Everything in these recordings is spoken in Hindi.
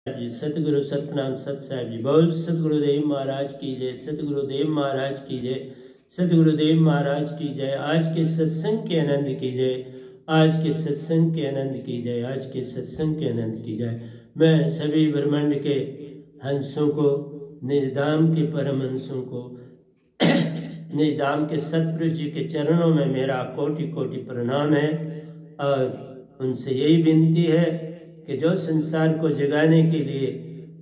जी सतगुरु सतनाम सत साहिब जी बोल सतगुरुदेव महाराज की जय, सतगुरुदेव महाराज की जय, सतगुरुदेव महाराज की जय। आज के सत्संग के आनंद की जय, आज के सत्संग के आनंद की जय, आज के सत्संग के आनंद की जय। मैं सभी ब्रह्मांड के हंसों को, निजधाम के परम हंसों को, निजधाम के सतपुरुष जी के चरणों में मेरा कोटि कोटि प्रणाम है। और उनसे यही विनती है कि जो संसार को जगाने के लिए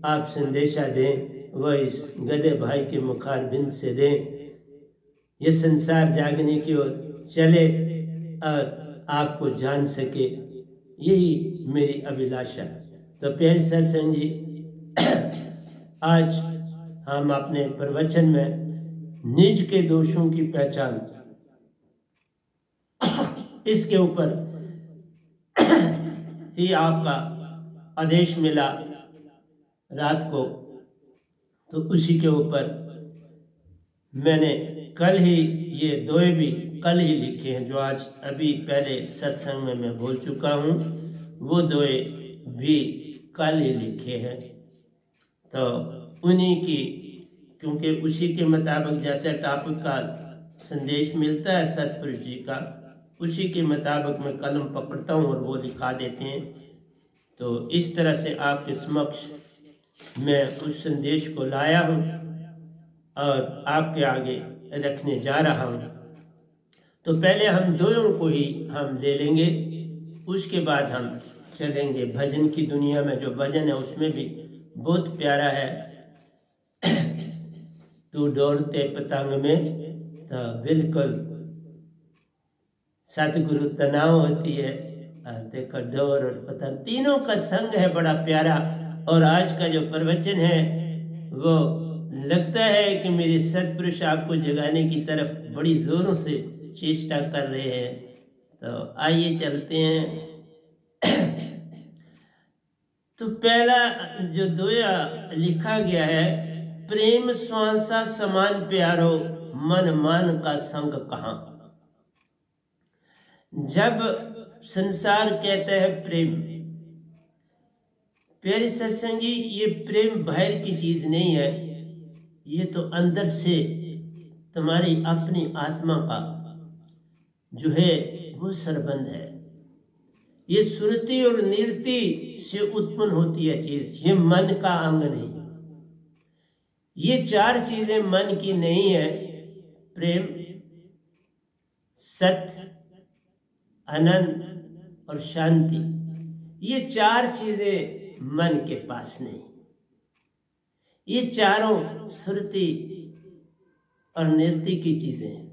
आप संदेशा दें वह इस गधे भाई के मुखारबिंद से दें। ये संसार जागने की ओर चले और आपको जान सके, यही मेरी अभिलाषा। तो प्यारे सत्संग जी, आज हम अपने प्रवचन में निज के दोषों की पहचान, इसके ऊपर ही आपका आदेश मिला रात को, तो उसी के ऊपर मैंने कल ही ये दोए भी कल ही लिखे हैं, जो आज अभी पहले सत्संग में मैं बोल चुका हूँ, वो दोए भी कल ही लिखे हैं। तो उन्हीं की, क्योंकि उसी के मुताबिक जैसे टॉपिक का संदेश मिलता है सतपुरुष जी का, उसी के मुताबिक मैं कलम पकड़ता हूँ और वो लिखा देते हैं। तो इस तरह से आपके समक्ष मैं उस संदेश को लाया हूँ और आपके आगे रखने जा रहा हूँ। तो पहले हम दोनों को ही हम ले लेंगे, उसके बाद हम चलेंगे भजन की दुनिया में। जो भजन है उसमें भी बहुत प्यारा है, तू दौड़ते पतंग में, तो बिल्कुल सतगुरु तनाव होती है, देखो डोर और पतंग तीनों का संग है, बड़ा प्यारा। और आज का जो प्रवचन है वो लगता है कि मेरे सतपुरुष आपको जगाने की तरफ बड़ी जोरों से चेष्टा कर रहे हैं। तो आइए चलते हैं। तो पहला जो दोया लिखा गया है, प्रेम स्वांसा समान प्यारो, मन मान का संग कहाँ। जब संसार कहता है प्रेम, प्यारे सत्संग जी, ये प्रेम बाहर की चीज नहीं है, ये तो अंदर से तुम्हारी अपनी आत्मा का जो है वो संबंध है। ये सुरति और निरति से उत्पन्न होती है चीज, ये मन का अंग नहीं। ये चार चीजें मन की नहीं है, प्रेम, सत्य, आनंद और शांति। ये चार चीजें मन के पास नहीं। ये चारों श्रुति और नृत्य की चीजें हैं,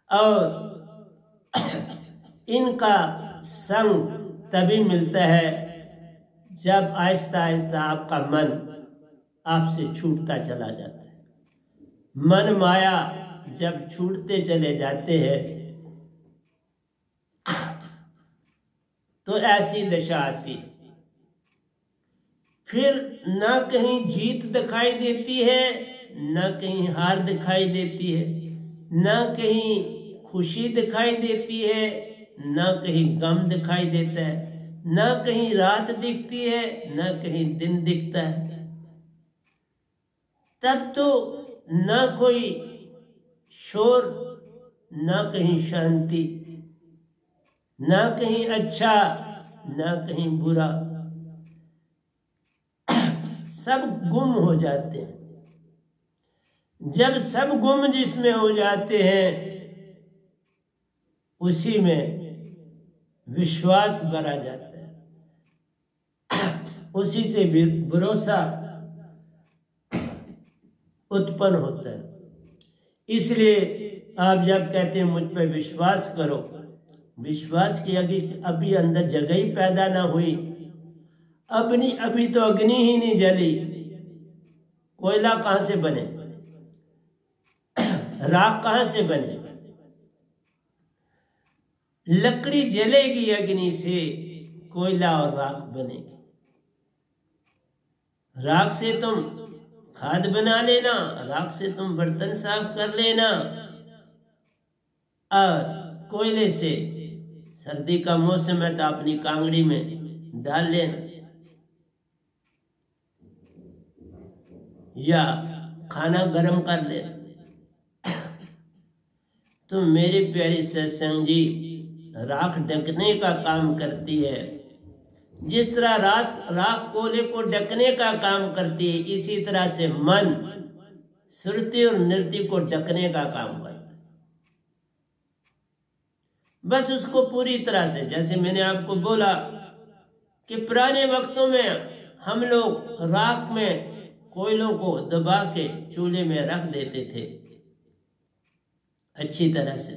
और इनका संग तभी मिलता है जब आहिस्ता आहिस्ता आपका मन आपसे छूटता चला जाता है। मन माया जब छूटते चले जाते हैं तो ऐसी दशा आती है। फिर ना कहीं जीत दिखाई देती है, ना कहीं हार दिखाई देती है, ना कहीं खुशी दिखाई देती है, ना कहीं गम दिखाई देता है, ना कहीं रात दिखती है, ना कहीं दिन दिखता है। तब तो ना कोई शोर, ना कहीं शांति, ना कहीं अच्छा, ना कहीं बुरा, सब गुम हो जाते हैं। जब सब गुम जिसमें हो जाते हैं, उसी में विश्वास भरा जाता है, उसी से भरोसा उत्पन्न होता है। इसलिए आप जब कहते हैं मुझ पर विश्वास करो, विश्वास की अभी अंदर जगह ही पैदा ना हुई, अभी तो अग्नि ही नहीं जली, कोयला कहां से बने, राख कहां से बने। लकड़ी जलेगी अग्नि से, कोयला और राख बनेगी। राख से तुम खाद बना लेना, राख से तुम बर्तन साफ कर लेना, और कोयले से सर्दी का मौसम है तो अपनी कांगड़ी में डाल लेना। या खाना गर्म कर ले। तो मेरी प्यारी सत्संग जी, राख ढकने का काम करती है। जिस तरह राख कोयले को ढकने का काम करती है, इसी तरह से मन श्रुति और नृत्य को ढकने का काम करता है। बस उसको पूरी तरह से, जैसे मैंने आपको बोला कि पुराने वक्तों में हम लोग राख में कोयलों को दबा के चूल्हे में रख देते थे, अच्छी तरह से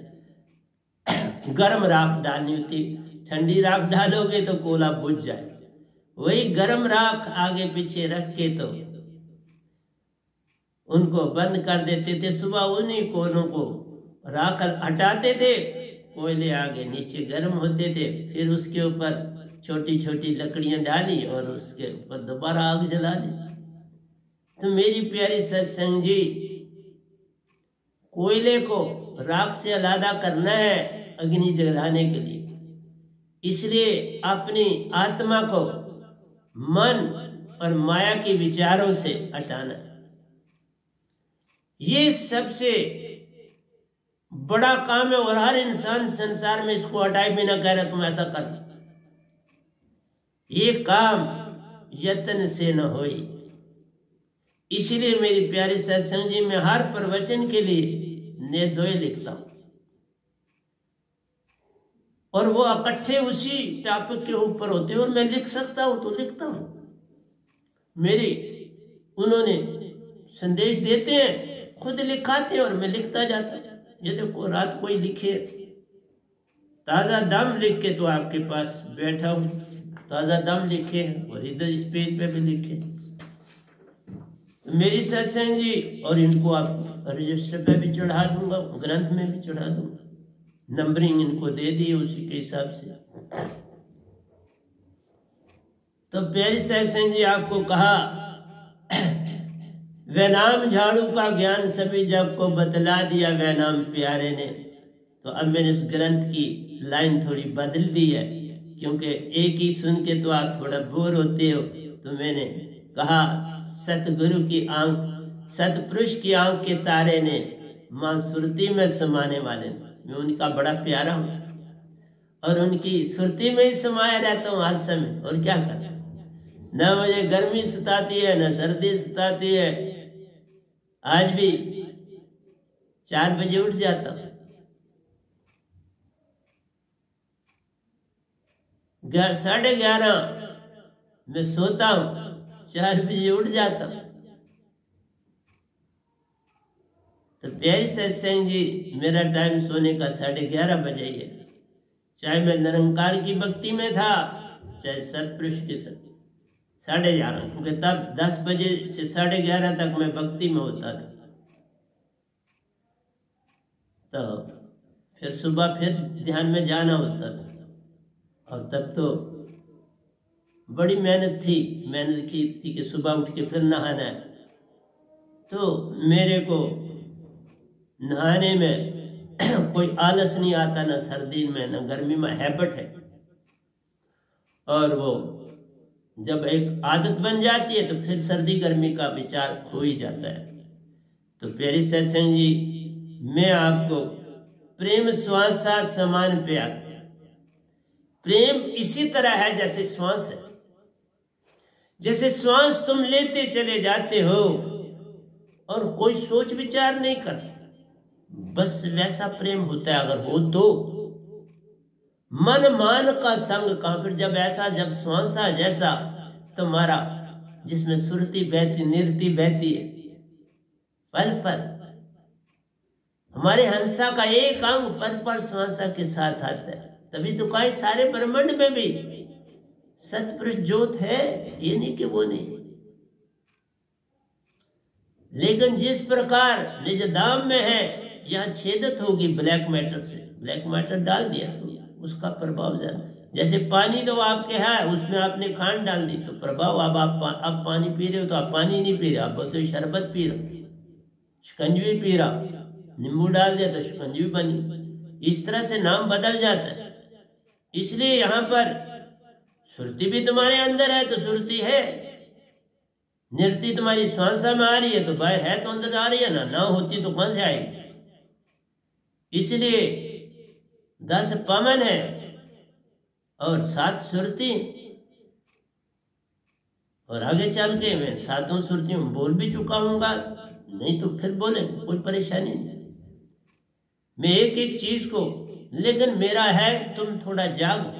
गर्म राख डालनी होती। ठंडी राख डालोगे तो कोयला बुझ जाए। वही गर्म राख आगे पीछे रख के तो उनको बंद कर देते थे। सुबह उन्हीं कोयलों को राख हटाते थे, कोयले आगे नीचे गर्म होते थे। फिर उसके ऊपर छोटी छोटी लकड़ियां डाली और उसके ऊपर दोबारा आग जला ली। तो मेरी प्यारी सत्संग जी, कोयले को राख से अलग करना है अग्नि जलाने के लिए। इसलिए अपनी आत्मा को मन और माया के विचारों से हटाना, ये सबसे बड़ा काम है। और हर इंसान संसार में इसको हटाए बिना कह रहा तुम ऐसा कर, ये काम यत्न से न होई। इसलिए मेरी प्यारी सत्संग जी, मैं हर प्रवचन के लिए नेदोए लिखता हूं और वो इकट्ठे उसी टॉपिक के ऊपर होते हैं और मैं लिख सकता हूं तो लिखता हूं। मेरी उन्होंने संदेश देते हैं, खुद लिखाते हैं और मैं लिखता जाता हूं। ये देखो, रात कोई लिखे, ताजा दम लिख के तो आपके पास बैठा हूं, ताजा दम लिखे और इधर इस पेज पे भी लिखे। मेरी सत्संग जी, और इनको आप रजिस्टर पे भी चढ़ा दूंगा, ग्रंथ में भी चढ़ा दूंगा, नंबरिंग इनको दे दी उसी के हिसाब से। तो प्यारी सत्संग जी, आपको कहा वह नाम झाड़ू का ज्ञान सभी जग को बतला दिया वह नाम प्यारे ने। तो अब मैंने उस ग्रंथ की लाइन थोड़ी बदल दी है, क्योंकि एक ही सुन के तो आप थोड़ा बोर होते हो। तो मैंने कहा सतगुरु की आंख, सतपुरुष की आंख के तारे ने मां सुरती में समाने वाले, मैं उनका बड़ा प्यारा हूं और उनकी सुरती में ही समाया रहता हूं हर समय। और क्या करना, न मुझे गर्मी सताती है न सर्दी सताती है। आज भी 4 बजे उठ जाता हूं, 11:30 मैं सोता हूं, 4 बजे उठ जाता हूं। तो प्यारी सत्संग जी, मेरा टाइम सोने का 11:30 बजे ही है। चाहे मैं निरंकार की भक्ति में था, चाहे सतपुरुष के साथ 11:30, क्योंकि तब 10 बजे से 11:30 तक मैं भक्ति में होता था। तो फिर सुबह फिर ध्यान में जाना होता था, और तब तो बड़ी मेहनत की थी कि सुबह उठ के फिर नहाना है। तो मेरे को नहाने में कोई आलस नहीं आता, ना सर्दी में ना गर्मी में, हैबिट है। और वो जब एक आदत बन जाती है तो फिर सर्दी गर्मी का विचार खो ही जाता है। तो प्यारी सत्संग जी, मैं आपको प्रेम श्वासा समान प्यार, प्रेम इसी तरह है जैसे श्वास है। जैसे श्वास तुम लेते चले जाते हो और कोई सोच विचार नहीं करते, बस वैसा प्रेम होता है। अगर हो तो मन मान का संग कहां, फिर जब ऐसा, जब श्वासा जैसा तुम्हारा, जिसमें सुरती बहती निरती बहती है, पल पल हमारे हंसा का एक अंग पल पल श्वासा के साथ आता है। तभी तो कहा सारे ब्रह्मांड में भी सतपुरुष ज्योत है, ये नहीं कि वो नहीं। लेकिन जिस प्रकार निज धाम में है, यह छेदत होगी ब्लैक मैटर से। ब्लैक मैटर डाल दिया तो उसका प्रभाव ज्यादा। जैसे पानी तो आपके है, उसमें आपने खांड डाल दी तो प्रभाव। अब आप पानी पी रहे हो तो आप पानी नहीं पी रहे, आप बोलते हो शरबत पी रहे हो, शिकंजी पी रहा, नींबू डाल दिया तो शिकंजी बनी। इस तरह से नाम बदल जाता है। इसलिए यहाँ पर सुरती भी तुम्हारे अंदर है तो सुरती है, नृत्य तुम्हारी श्वासा में आ रही है तो बाहर है तो अंदर आ रही है ना, ना होती तो कहां से आएगी। इसलिए 10 पवन है और 7 सुरती, और आगे चल के मैं 7 सुरतियों बोल भी चुका हूंगा, नहीं तो फिर बोले, कोई परेशानी नहीं। मैं एक एक चीज को, लेकिन मेरा है तुम थोड़ा जागो,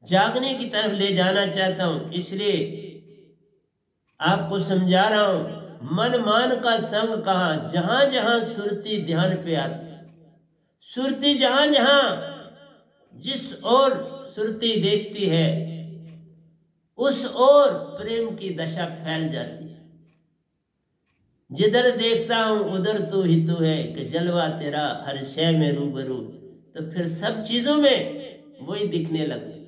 जागने की तरफ ले जाना चाहता हूं, इसलिए आपको समझा रहा हूं। मन मान का संग कहा, जहां जहां सुरती ध्यान पे आती, सुरती जहां जहां जिस ओर सुरती देखती है उस ओर प्रेम की दशा फैल जाती है। जिधर देखता हूं उधर तू ही तू है, कि जलवा तेरा हर शय में रूबरू, तो फिर सब चीजों में वही दिखने लगते।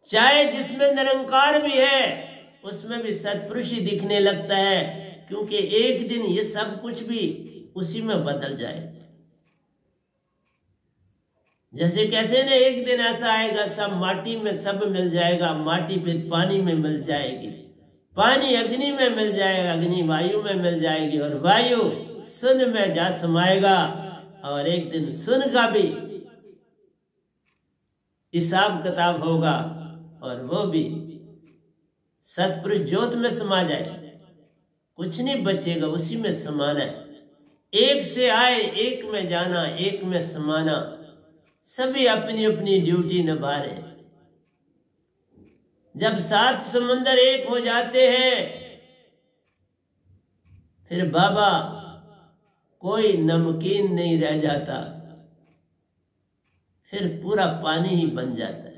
चाहे जिसमें निरंकार भी है उसमें भी सत्पुरुष ही दिखने लगता है, क्योंकि एक दिन ये सब कुछ भी उसी में बदल जाए। जैसे कैसे ना एक दिन ऐसा आएगा सब माटी में सब मिल जाएगा, माटी फिर पानी में मिल जाएगी, पानी अग्नि में मिल जाएगा, अग्नि वायु में मिल जाएगी, और वायु सुन में जा समाएगा, और एक दिन सुन का भी हिसाब किताब होगा, और वो भी सतपुरुष ज्योत में समा जाए, कुछ नहीं बचेगा, उसी में समाना है। एक से आए एक में जाना, एक में समाना, सभी अपनी अपनी ड्यूटी निभा रहे। जब 7 समुंदर एक हो जाते हैं फिर बाबा कोई नमकीन नहीं रह जाता, फिर पूरा पानी ही बन जाता है।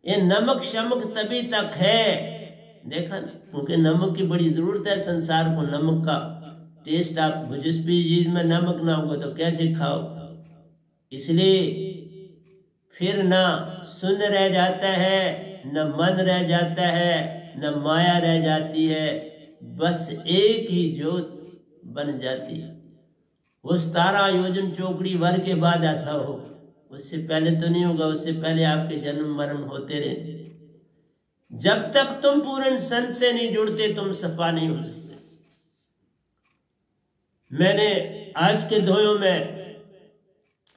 ये नमक शमक तभी तक है, देखा ना, क्योंकि नमक की बड़ी जरूरत है संसार को। नमक का टेस्ट, आप जिस भी चीज में नमक ना होगा तो कैसे खाओ। इसलिए फिर ना सुन रह जाता है, न मन रह जाता है, न माया रह जाती है, बस एक ही ज्योत बन जाती है। वो 17 योजन चौकड़ी भर के बाद ऐसा हो, उससे पहले तो नहीं होगा। उससे पहले आपके जन्म मरण होते रहे। जब तक तुम पूर्ण संत से नहीं जुड़ते तुम सफा नहीं हो सकते। मैंने आज के दोयों में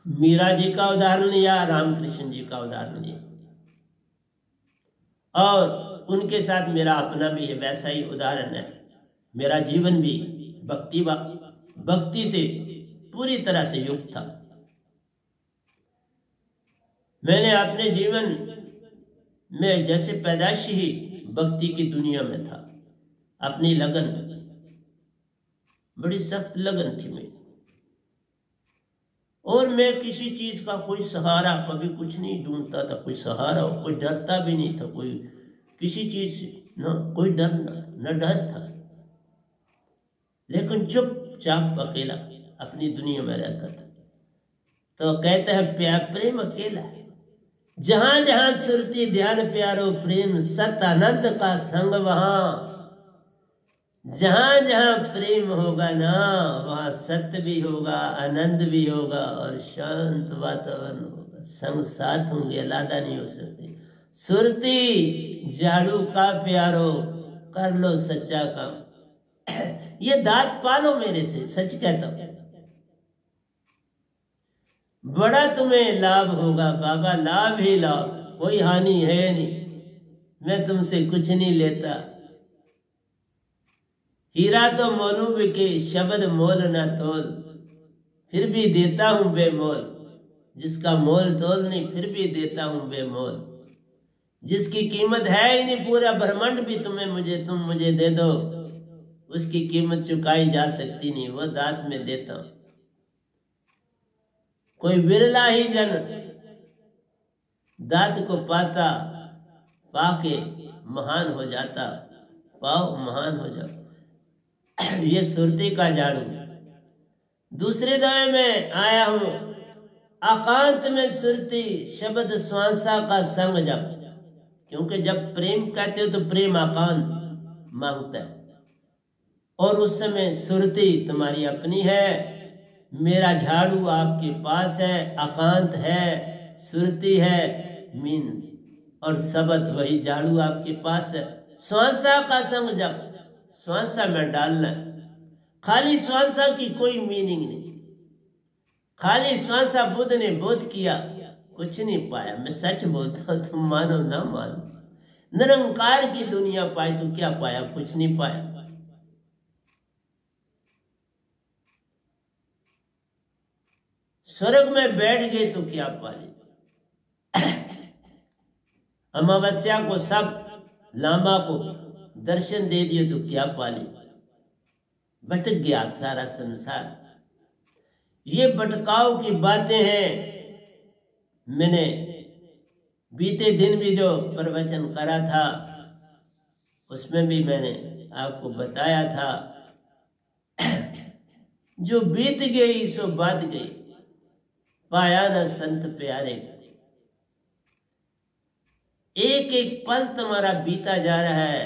मीरा जी का उदाहरण लिया, रामकृष्ण जी का उदाहरण लिया, और उनके साथ मेरा अपना भी है वैसा ही उदाहरण है। मेरा जीवन भी भक्ति से पूरी तरह से युक्त था। मैंने अपने जीवन में जैसे पैदाइश ही भक्ति की दुनिया में था। अपनी लगन, बड़ी सख्त लगन थी मेरी, और मैं किसी चीज का कोई सहारा कभी कुछ नहीं ढूंढता था। कोई सहारा, कोई डरता भी नहीं था, कोई किसी चीज से न कोई डर न डर था, लेकिन चुपचाप अकेला अपनी दुनिया में रहता था। तो कहते हैं प्रेम अकेला है, जहां जहां सुरती ध्यान प्यारो प्रेम, सत आनंद का संग वहां। जहां जहां प्रेम होगा ना वहां सत्य भी होगा, आनंद भी होगा, और शांत वातावरण होगा। संग साथ होंगे, अलादा नहीं हो सकते। सुरती झाड़ू का प्यारो, कर लो सच्चा काम। ये दात पालो मेरे से, सच कहता हूं। बड़ा तुम्हें लाभ होगा बाबा, लाभ ही लाभ, कोई हानि है नहीं। मैं तुमसे कुछ नहीं लेता। हीरा तो मोलू बिके, शब्द मोल न तोल, फिर भी देता हूं बेमोल। जिसका मोल तोल नहीं फिर भी देता हूं बेमोल। जिसकी कीमत है ही नहीं, पूरा ब्रह्मांड भी तुम मुझे दे दो, उसकी कीमत चुकाई जा सकती नहीं, वो दात में देता हूं। कोई बिरला ही जन दात को पाता, पाके महान हो जाता। पाओ महान हो जाओ। ये सुरती का झाड़ू। दूसरे दाएं में आया हूं, एकांत में सुरती, शब्द श्वासा का संग जब। क्योंकि जब प्रेम कहते हो तो प्रेम एकांत मांगता है, और उस समय सुरती तुम्हारी अपनी है। मेरा झाड़ू आपके पास है, एकांत है, सुरती है मीन, और शब्द वही झाड़ू आपके पास है। स्वांसा का संग जब स्वांसा में डालना है। खाली स्वांसा की कोई मीनिंग नहीं। खाली स्वांसा बुद्ध ने बोध किया, कुछ नहीं पाया। मैं सच बोलता हूं, तुम मानो ना मानो। निरंकार की दुनिया पाई तो क्या पाया? कुछ नहीं पाया। स्वर्ग में बैठ गए तो क्या पाले? अमावस्या को सब लामा को दर्शन दे दिए तो क्या पाले? भटक गया सारा संसार। ये भटकाव की बातें हैं। मैंने बीते दिन भी जो प्रवचन करा था उसमें भी मैंने आपको बताया था, जो बीत गई सो बात गई, पाया न संत प्यारे। एक एक पल तुम्हारा बीता जा रहा है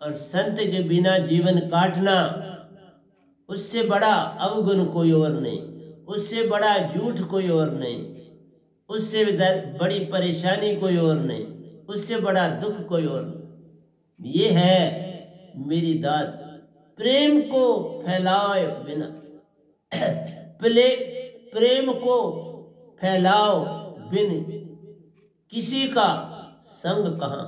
और संत के बिना जीवन काटना, उससे बड़ा अवगुण कोई और नहीं, उससे बड़ा झूठ कोई और नहीं, उससे बड़ी परेशानी कोई और नहीं, उससे बड़ा दुख कोई और नहीं। ये है मेरी दात। प्रेम को फैलाए बिना प्रेम को फैलाओ बिन किसी का संग कहां।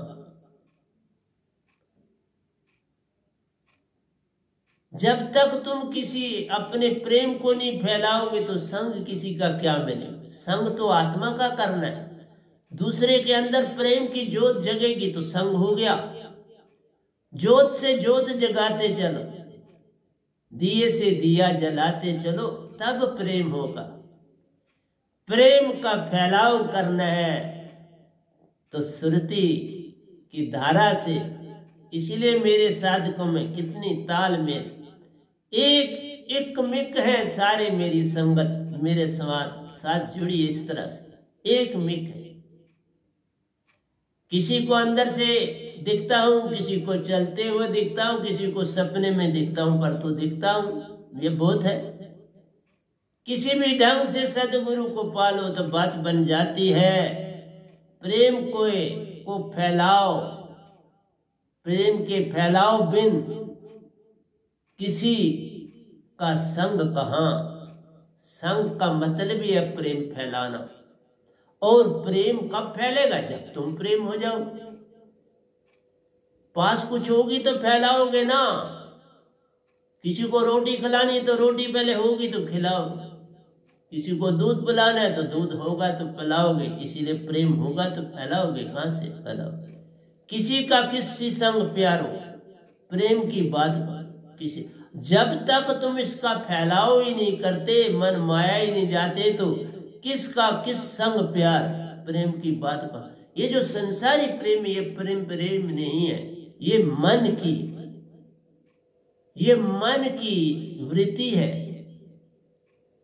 जब तक तुम किसी अपने प्रेम को नहीं फैलाओगे तो संग किसी का क्या मिले? संग तो आत्मा का करना है। दूसरे के अंदर प्रेम की ज्योत जगेगी तो संग हो गया। ज्योत से ज्योत जगाते चलो, दिए से दिया जलाते चलो, तब प्रेम होगा। प्रेम का फैलाव करना है तो सुरती की धारा से। इसलिए मेरे साधकों में कितनी तालमेल, एक मिक है सारे। मेरी संगत मेरे साथ जुड़ी इस तरह से एक मिक है। किसी को अंदर से दिखता हूं, किसी को चलते हुए दिखता हूं, किसी को सपने में दिखता हूं, पर तो दिखता हूं। ये बहुत है। किसी भी ढंग से सदगुरु को पालो तो बात बन जाती है। प्रेम को फैलाओ, प्रेम के फैलाओ बिन किसी का संग कहां। संग का मतलब ही है प्रेम फैलाना। और प्रेम कब फैलेगा? जब तुम प्रेम हो जाओ। पास कुछ होगी तो फैलाओगे ना। किसी को रोटी खिलानी तो रोटी पहले होगी तो खिलाओ। किसी को दूध पिलाना है तो दूध होगा तो पिलाओगे। इसीलिए प्रेम होगा तो फैलाओगे। कहां से फैलाओगे? किसी का किसी संग प्यारो, प्रेम की बात किसी, जब तक तुम इसका फैलाव ही नहीं करते, मन माया ही नहीं जाते, तो किसका किस संग प्यार, प्रेम की बात का। ये जो संसारी प्रेम, ये प्रेम नहीं है। ये मन की वृत्ति है।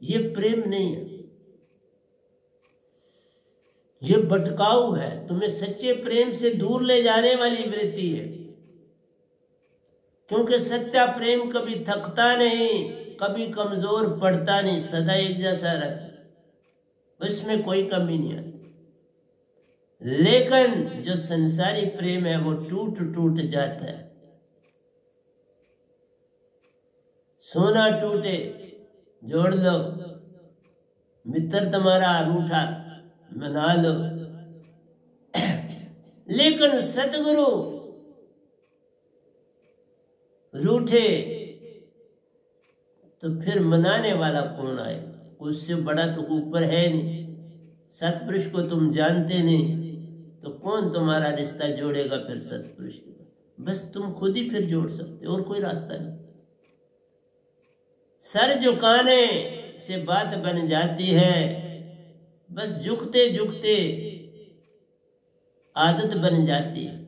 ये प्रेम नहीं है। ये भटकाऊ है। तुम्हें सच्चे प्रेम से दूर ले जाने वाली वृत्ति है। क्योंकि सच्चा प्रेम कभी थकता नहीं, कभी कमजोर पड़ता नहीं, सदा एक जैसा रहता। उसमें कोई कमी नहीं आती। लेकिन जो संसारी प्रेम है वो टूट जाता है। सोना टूटे जोड़ लो, मित्र तुम्हारा रूठा मना लो। लेकिन सतगुरु रूठे तो फिर मनाने वाला कौन आए? उससे बड़ा तो ऊपर है नहीं। सतपुरुष को तुम जानते नहीं तो कौन तुम्हारा रिश्ता जोड़ेगा फिर सतपुरुष के? बस तुम खुद ही फिर जोड़ सकते, और कोई रास्ता नहीं। सर झुकाने से बात बन जाती है। बस झुकते झुकते आदत बन जाती है।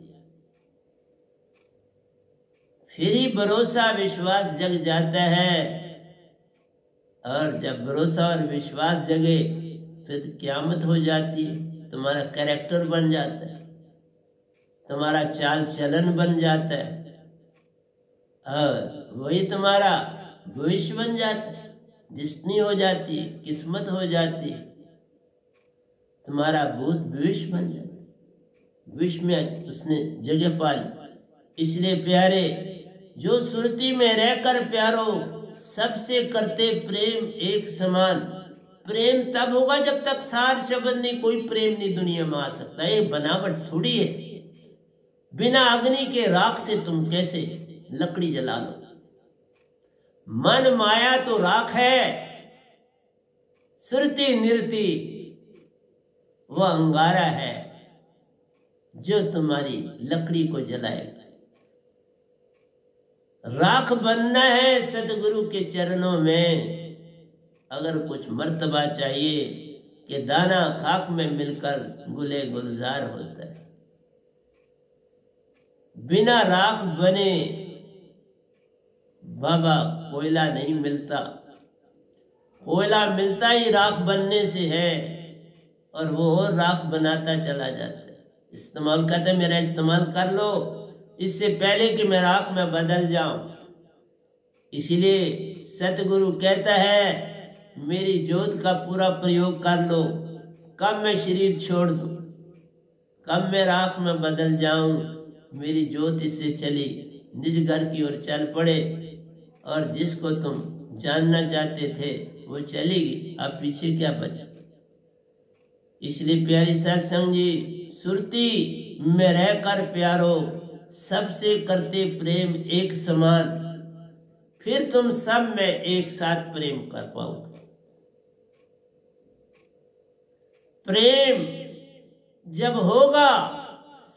फिर ही भरोसा विश्वास जग जाता है। और जब भरोसा और विश्वास जगे फिर क़यामत हो जाती है। तुम्हारा कैरेक्टर बन जाता है, तुम्हारा चाल चलन बन जाता है, और वही तुम्हारा भविष्य बन जाता है, जिसनी हो जाती है, किस्मत हो जाती है, तुम्हारा भूत भविष्य बन जाता है। विश्व में उसने जगह पा ली। इसलिए प्यारे, जो सुरती में रहकर प्यारो सबसे करते प्रेम एक समान। प्रेम तब होगा जब तक सार शब्द नहीं, कोई प्रेम नहीं दुनिया में आ सकता। ये बनावट थोड़ी है। बिना अग्नि के राख से तुम कैसे लकड़ी जला लो। मन माया तो राख है, सुरती निरती वह अंगारा है जो तुम्हारी लकड़ी को जलाएगा। राख बनना है सतगुरु के चरणों में। अगर कुछ मर्तबा चाहिए कि दाना खाक में मिलकर गुले गुलजार होता है। बिना राख बने बाबा कोयला नहीं मिलता। कोयला मिलता ही राख बनने से है, और वो और राख बनाता चला जाता है। इस्तेमाल करते मेरा इस्तेमाल कर लो, इससे पहले कि मैं राख में बदल जाऊं। इसलिए सतगुरु कहता है मेरी ज्योत का पूरा प्रयोग कर लो। कब मैं शरीर छोड़ दूं, कब मैं राख में बदल जाऊं, मेरी ज्योत इससे चली निज घर की ओर चल पड़े, और जिसको तुम जानना चाहते थे वो चली गई। अब पीछे क्या बचा। इसलिए प्यारी सत्संग जी, सुरती में रहकर प्यारो सबसे करते प्रेम एक समान, फिर तुम सब में एक साथ प्रेम कर पाओगे। प्रेम जब होगा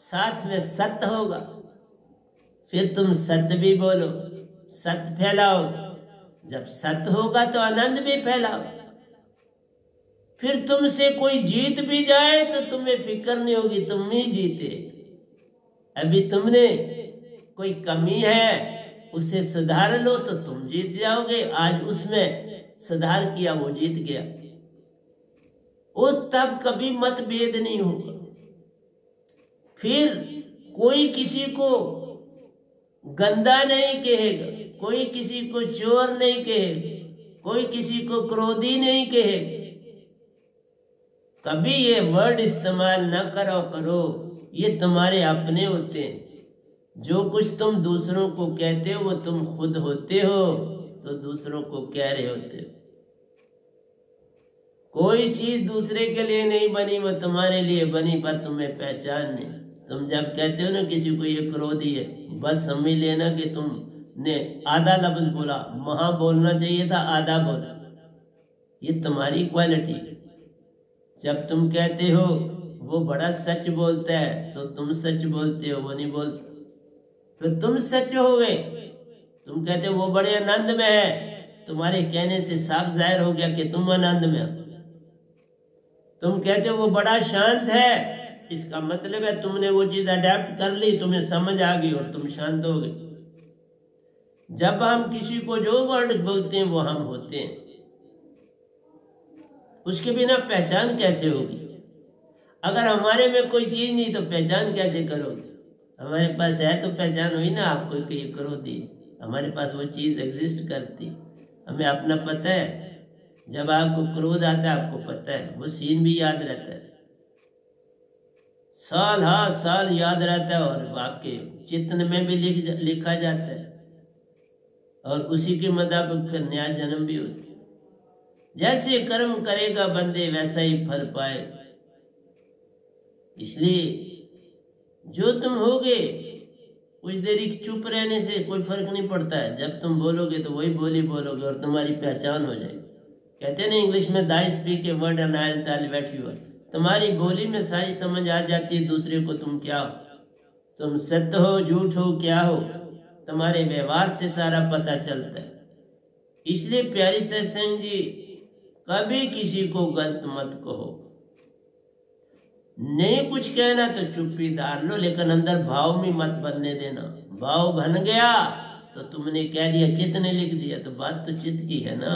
साथ में सत्य होगा, फिर तुम सत्य भी बोलो, सत्य फैलाओ। जब सत्य होगा तो आनंद भी फैलाओ। फिर तुमसे कोई जीत भी जाए तो तुम्हें फिक्र नहीं होगी, तुम ही जीते। अभी तुमने कोई कमी है उसे सुधार लो तो तुम जीत जाओगे। आज उसमें सुधार किया, वो जीत गया। वो तब कभी मतभेद नहीं होगा। फिर कोई किसी को गंदा नहीं कहेगा, कोई किसी को चोर नहीं कहेगा, कोई किसी को क्रोधी नहीं कहेगा। कभी ये वर्ड इस्तेमाल न करो, ये तुम्हारे अपने होते हैं। जो कुछ तुम दूसरों को कहते हो वो तुम खुद होते हो, तो दूसरों को कह रहे होते हो। कोई चीज दूसरे के लिए नहीं बनी, वो तुम्हारे लिए बनी, पर तुम्हें पहचान नहीं। तुम जब कहते हो ना किसी को ये क्रोधी है, बस समझ लेना कि तुमने आधा लफ्ज बोला, वहां बोलना चाहिए था आधा बोला। ये तुम्हारी क्वालिटी है। जब तुम कहते हो वो बड़ा सच बोलता है, तो तुम सच बोलते हो, वो नहीं बोलता, तो तुम सच हो गए। तुम कहते हो वो बड़े आनंद में है, तुम्हारे कहने से साफ जाहिर हो गया कि तुम आनंद में हो। तुम कहते हो वो बड़ा शांत है, इसका मतलब है तुमने वो चीज अडेप्ट कर ली, तुम्हें समझ आ गई और तुम शांत हो गए। जब हम किसी को जो वर्ड बोलते हैं वो हम होते हैं। उसके बिना पहचान कैसे होगी? अगर हमारे में कोई चीज नहीं तो पहचान कैसे करोगे? हमारे पास है तो पहचान हुई ना आपको कि ये क्रोधी, हमारे पास वो चीज एग्जिस्ट करती, हमें अपना पता है। जब आपको क्रोध आता है आपको पता है, वो सीन भी याद रहता है, साल हाँ साल याद रहता है, और आपके चित्त में भी लिखा जाता है, और उसी के मुताबिक फिर नया जन्म भी होता है। जैसे कर्म करेगा बंदे वैसा ही फल पाए। इसलिए जो तुम होगे, कुछ देरी चुप रहने से कोई फर्क नहीं पड़ता है। जब तुम बोलोगे तो वही बोली बोलोगे और तुम्हारी पहचान हो जाएगी। कहते हैं ना इंग्लिश में, thy speak a word and I will tell what you are. तुम्हारी बोली में सारी समझ आ जाती है दूसरे को तुम क्या हो, तुम सत्य हो झूठ हो क्या हो, तुम्हारे व्यवहार से सारा पता चलता है। इसलिए प्यारी सत्संग जी, कभी किसी को गलत मत कहो। नहीं कुछ कहना तो चुप्पी धार लो, लेकिन अंदर भाव में मत बनने देना। भाव बन गया तो तुमने कह दिया, चित्त ने लिख दिया, तो बात तो चित्त की है ना।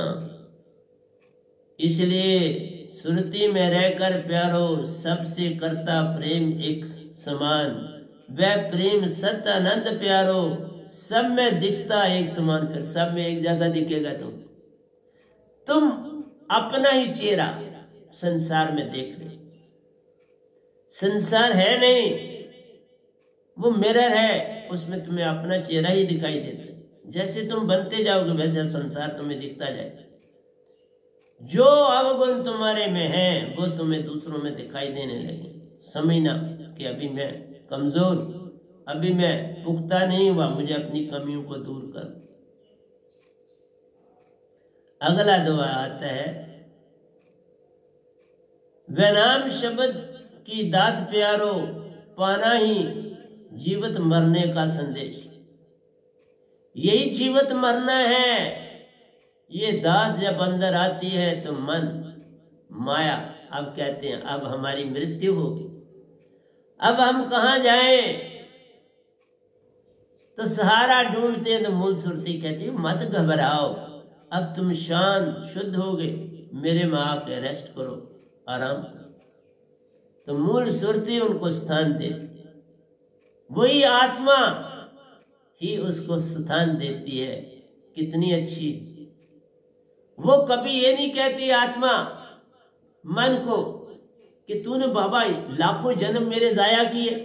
इसलिए सुरती में रहकर प्यारो सबसे करता प्रेम एक समान, वह प्रेम सत्य आनंद प्यारो सब में दिखता एक समान। फिर सब में एक जैसा दिखेगा तुम अपना ही चेहरा संसार में देख रहे। संसार है नहीं, वो मिरर है। उसमें तुम्हें अपना चेहरा ही दिखाई देता है। जैसे तुम बनते जाओगे वैसे संसार तुम्हें दिखता जाएगा। जो अवगुण तुम्हारे में है वो तुम्हें दूसरों में दिखाई देने लगे। समझना कि अभी मैं कमजोर, अभी मैं पुख्ता नहीं हुआ, मुझे अपनी कमियों को दूर कर। अगला दुआ आता है, वैनाम शब्द की दात प्यारो, पाना ही जीवत मरने का संदेश। यही जीवत मरना है। ये दात जब अंदर आती है तो मन माया अब कहते हैं अब हमारी मृत्यु होगी, अब हम कहाँ जाएं? तो सहारा ढूंढते हैं। तो मूल सुरती कहती है मत घबराओ, अब तुम शांत शुद्ध हो गए, मेरे में आके रेस्ट करो, आराम करो। तो मूल सुरती उनको स्थान देती, वही आत्मा ही उसको स्थान देती है। कितनी अच्छी। वो कभी ये नहीं कहती आत्मा मन को कि तूने बाबा लाखों जन्म मेरे जाया किए,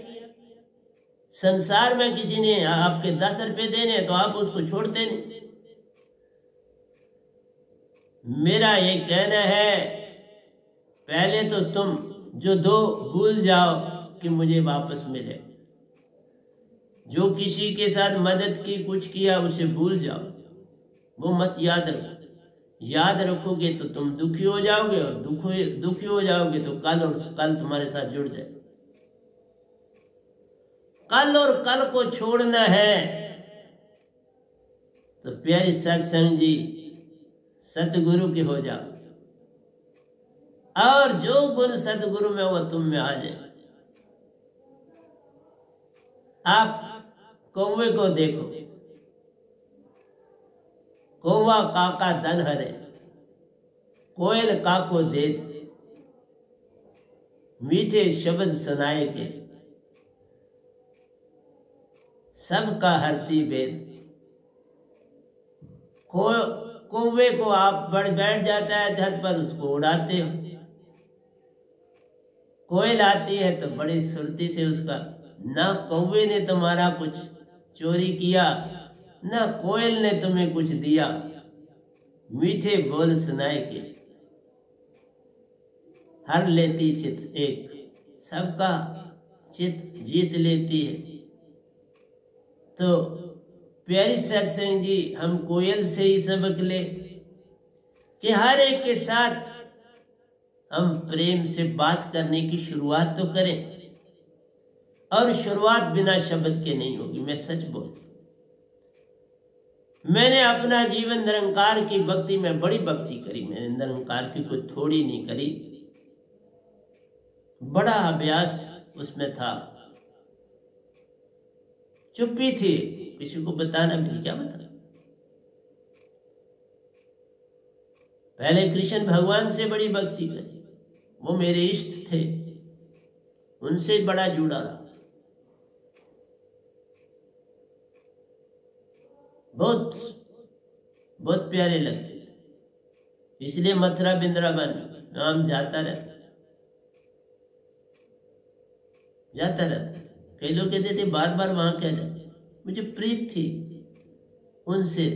संसार में किसी ने आपके 10 रुपए देने तो आप उसको छोड़ते नहीं। मेरा ये कहना है पहले तो तुम जो दो भूल जाओ कि मुझे वापस मिले। जो किसी के साथ मदद की, कुछ किया, उसे भूल जाओ, वो मत याद रखो। याद रखोगे तो तुम दुखी हो जाओगे, और दुखी हो जाओगे तो कल तुम्हारे साथ जुड़ जाए। कल और कल को छोड़ना है तो प्यारी सत्संग जी सतगुरु के हो जाओ, और जो गुण सतगुरु में वो तुम में आ जाए। आप कौवे को देखो, कौवा काका दन हरे, कोयल काको दे, मीठे शब्द सुनाए के, सबका हरती वेद। कौवे को आप बैठ जाता है छत पर, उसको उड़ाते हो। कोयल आती है तो बड़ी सुरती से उसका, ना कौवे ने तुम्हारा कुछ चोरी किया, ना कोयल ने तुम्हें कुछ दिया, मीठे बोल सुनाए के हर लेती चित एक, सबका चित जीत लेती है। तो प्यारी सत्संग जी हम कोयल से ही सबक ले कि हर एक के साथ हम प्रेम से बात करने की शुरुआत तो करें, और शुरुआत बिना शब्द के नहीं होगी। मैं सच बोलता, मैंने अपना जीवन निरंकार की भक्ति में बड़ी भक्ति करी, मैंने निरंकार की कोई थोड़ी नहीं करी, बड़ा अभ्यास उसमें था। चुप्पी थी, किसी को बताना भी नहीं, क्या बता। पहले कृष्ण भगवान से बड़ी भक्ति करी, वो मेरे इष्ट थे, उनसे बड़ा जुड़ा रहा, बहुत बहुत प्यारे लगते थे। इसलिए मथुरा वृंदावन नाम जाता रहता। कई लोग कहते थे बार बार वहां क्या जाए, मुझे प्रीत थी उनसे।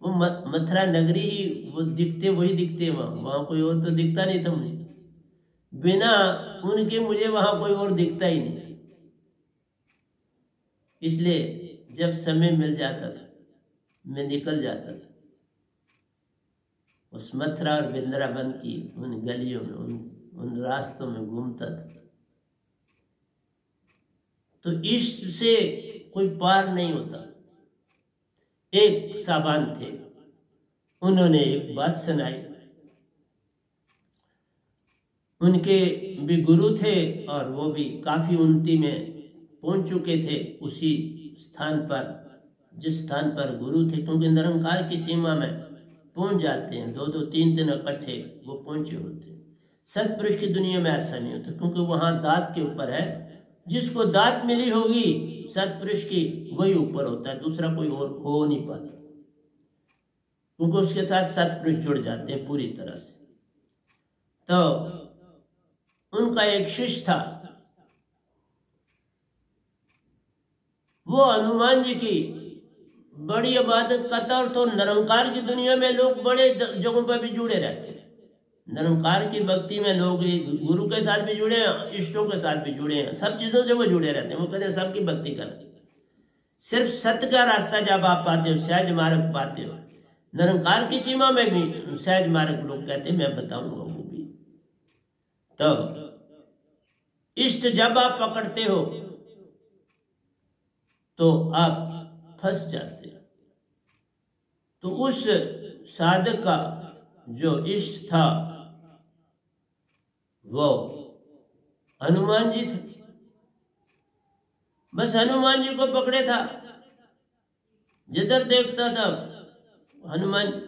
वो मथुरा नगरी ही वो दिखते, वही दिखते वहां कोई और तो दिखता नहीं था मुझे, बिना उनके मुझे वहां कोई और दिखता ही नहीं। इसलिए जब समय मिल जाता था मैं निकल जाता था उस मथुरा और वृंदावन की उन गलियों में, उन रास्तों में घूमता था। तो इश्क से कोई पार नहीं होता। एक साबान थे, उन्होंने एक बात सुनाई। उनके भी गुरु थे और वो भी काफी उन्नति में पहुंच चुके थे उसी स्थान पर जिस स्थान पर गुरु थे, क्योंकि निरंकार की सीमा में पहुंच जाते हैं, 2-2 3 इकट्ठे वो पहुंचे होते हैं। सतपुरुष की दुनिया में ऐसा नहीं होता, क्योंकि वहां दात के ऊपर है। जिसको दात मिली होगी सतपुरुष की वही ऊपर होता है, दूसरा कोई और हो नहीं पाता, क्योंकि उसके साथ सतपुरुष जुड़ जाते हैं पूरी तरह से। तो उनका एक शिष्य था, वो हनुमान जी की बड़ी इबादत करता। और तो निरंकार की दुनिया में लोग बड़े जगहों पर भी जुड़े रहते हैं। निरंकार की भक्ति में लोग गुरु के साथ भी जुड़े हैं, इष्टों के साथ भी जुड़े हैं, सब चीजों से वो जुड़े रहते हैं। वो कहते हैं सबकी भक्ति कर। सिर्फ सत्य का रास्ता जब आप पाते हो, सहज मार्ग पाते हो, निरंकार की सीमा में भी सहज मार्ग लोग कहते हैं, मैं बताऊंगा वो भी। तो इष्ट जब आप पकड़ते हो तो आप फंस जाते हो। तो उस साधक का जो इष्ट था वो हनुमान जी थे। बस हनुमान जी को पकड़े था, जिधर देखता था हनुमान जी।